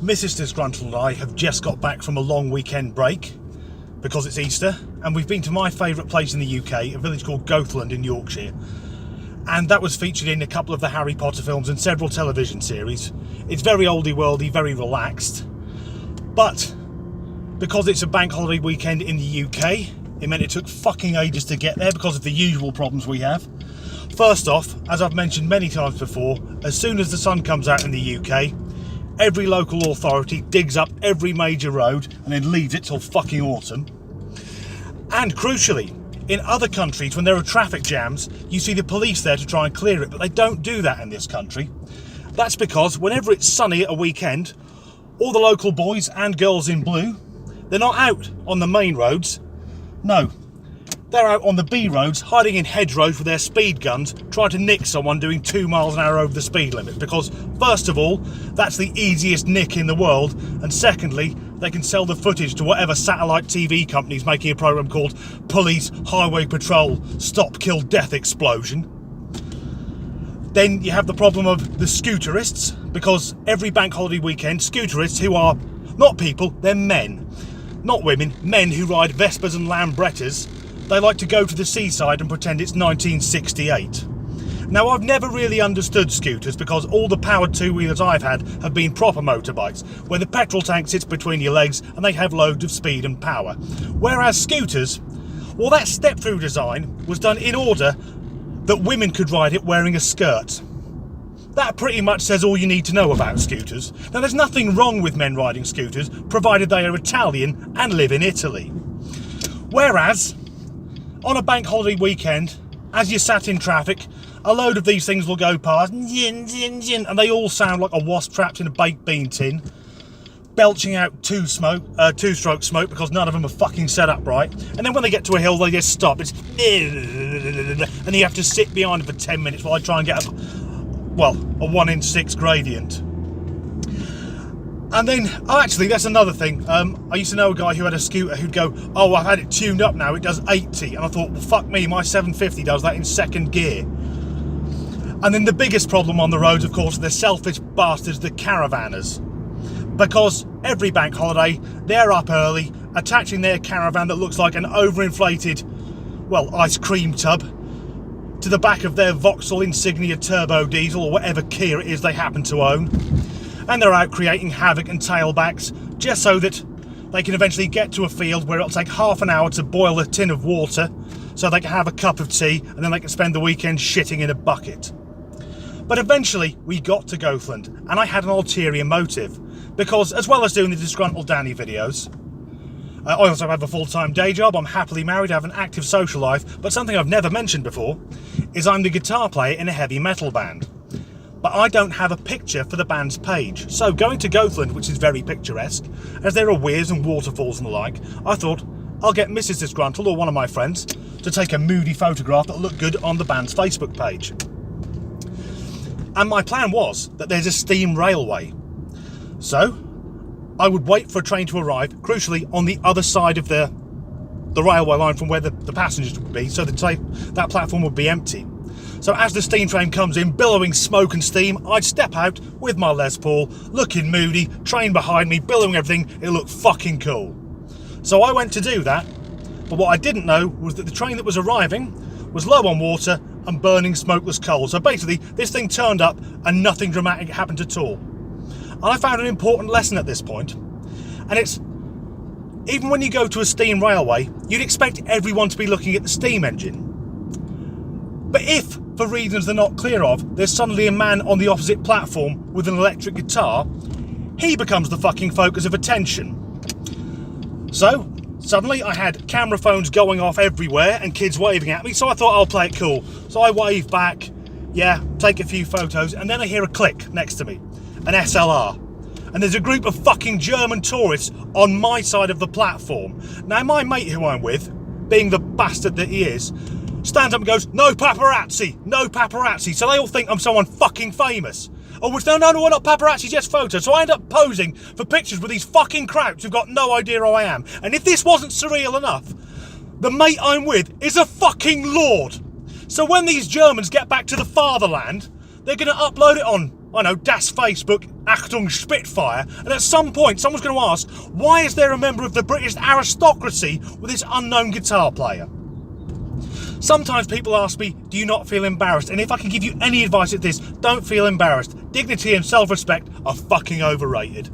Mrs. Disgruntled and I have just got back from a long weekend break because it's Easter, and we've been to my favourite place in the UK, a village called Goathland in Yorkshire, and that was featured in a couple of the Harry Potter films and several television series. It's very oldie worldy, very relaxed, but because it's a bank holiday weekend in the UK, it meant it took fucking ages to get there because of the usual problems we have. First off, as I've mentioned many times before, as soon as the sun comes out in the UK, every local authority digs up every major road and then leaves it till fucking autumn. And crucially, in other countries, when there are traffic jams, you see the police there to try and clear it, but they don't do that in this country. That's because whenever it's sunny at a weekend, all the local boys and girls in blue, they're not out on the main roads. No, they're out on the B roads, hiding in hedgerows with their speed guns, trying to nick someone doing 2 miles an hour over the speed limit. Because, first of all, that's the easiest nick in the world, and secondly, they can sell the footage to whatever satellite TV company's making a programme called Police Highway Patrol Stop Kill Death Explosion. Then you have the problem of the scooterists, because every bank holiday weekend, scooterists, who are not people, they're men, not women, men who ride Vespers and Lambrettas, they like to go to the seaside and pretend it's 1968. Now, I've never really understood scooters because all the powered two-wheelers I've had have been proper motorbikes, where the petrol tank sits between your legs and they have loads of speed and power. Whereas scooters, well, that step-through design was done in order that women could ride it wearing a skirt. That pretty much says all you need to know about scooters. Now, there's nothing wrong with men riding scooters, provided they are Italian and live in Italy. Whereas, on a bank holiday weekend, as you sat in traffic, a load of these things will go past, and they all sound like a wasp trapped in a baked bean tin, belching out two-stroke smoke because none of them are fucking set up right. And then when they get to a hill, they just stop. It's and you have to sit behind it for 10 minutes while I try and get a 1 in 6 gradient. And then, actually, that's another thing. I used to know a guy who had a scooter who'd go, oh, I've had it tuned up now, it does 80. And I thought, well, fuck me, my 750 does that in second gear. And then the biggest problem on the roads, of course, are the selfish bastards, the caravanners. Because every bank holiday, they're up early, attaching their caravan that looks like an overinflated, ice cream tub to the back of their Vauxhall Insignia Turbo Diesel or whatever Kia it is they happen to own. And they're out creating havoc and tailbacks just so that they can eventually get to a field where it'll take half an hour to boil a tin of water so they can have a cup of tea and then they can spend the weekend shitting in a bucket. But eventually we got to Goathland, and I had an ulterior motive because, as well as doing the Disgruntled Danny videos, I also have a full-time day job, I'm happily married, I have an active social life, but something I've never mentioned before is I'm the guitar player in a heavy metal band. But I don't have a picture for the band's page. So going to Goathland, which is very picturesque, as there are weirs and waterfalls and the like, I thought I'll get Mrs. Disgruntled or one of my friends to take a moody photograph that'll look good on the band's Facebook page. And my plan was that there's a steam railway. So I would wait for a train to arrive, crucially on the other side of the railway line from where the passengers would be, so that platform would be empty. So as the steam train comes in, billowing smoke and steam, I'd step out with my Les Paul, looking moody, train behind me, billowing everything. It looked fucking cool. So I went to do that, but what I didn't know was that the train that was arriving was low on water and burning smokeless coal. So basically, this thing turned up and nothing dramatic happened at all. And I found an important lesson at this point, and it's, even when you go to a steam railway, you'd expect everyone to be looking at the steam engine. But if, for reasons they're not clear of, there's suddenly a man on the opposite platform with an electric guitar, he becomes the fucking focus of attention. So, suddenly I had camera phones going off everywhere and kids waving at me, so I thought I'll play it cool. So I wave back, take a few photos, and then I hear a click next to me, an SLR. And there's a group of fucking German tourists on my side of the platform. Now my mate who I'm with, being the bastard that he is, stands up and goes, no paparazzi, no paparazzi. So they all think I'm someone fucking famous. Oh, which, no, we're not paparazzi, just photos. So I end up posing for pictures with these fucking krauts who've got no idea who I am. And if this wasn't surreal enough, the mate I'm with is a fucking lord. So when these Germans get back to the fatherland, they're going to upload it on I know, das Facebook, Achtung Spitfire, and at some point someone's going to ask, why is there a member of the British aristocracy with this unknown guitar player? Sometimes people ask me, do you not feel embarrassed? And if I can give you any advice at this, don't feel embarrassed. Dignity and self-respect are fucking overrated.